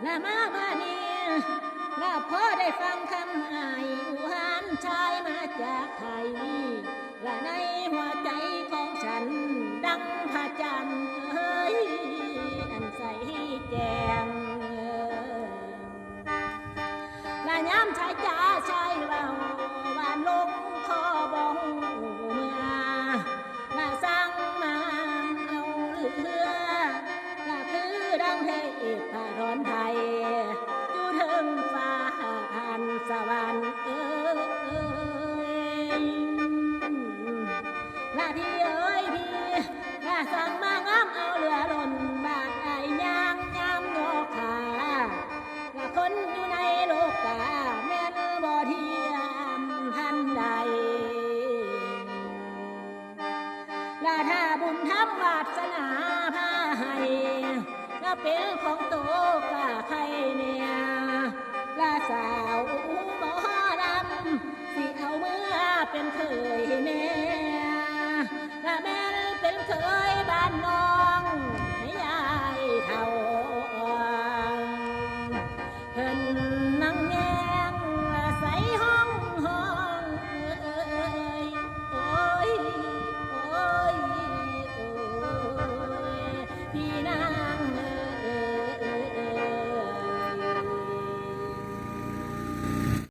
ละมาบ้านนี้ละพอได้ฟังคำอายอุหานชายมาจากไทยละในหัวใจของฉันดังพระจันทร์เอ้ยอันใสแจ่มละย้ำชายจ๋าชายเบาหวานลงคอบองเมื่อละสั่งมาเอาเรือละคือดังเทพพระรอนไทยอยู่เทิงฟ้าผ่านสวรรค์ละพี่เอ้ยพี่ละสั่งมางามเอาเรือล่นบาดไอ้ยางยามโยกขาละคนอยู่ในโลกาแม่นบ่เทียมทันใดละถ้าบุญทำวาสนาพาให้ละเป็นของโตกะค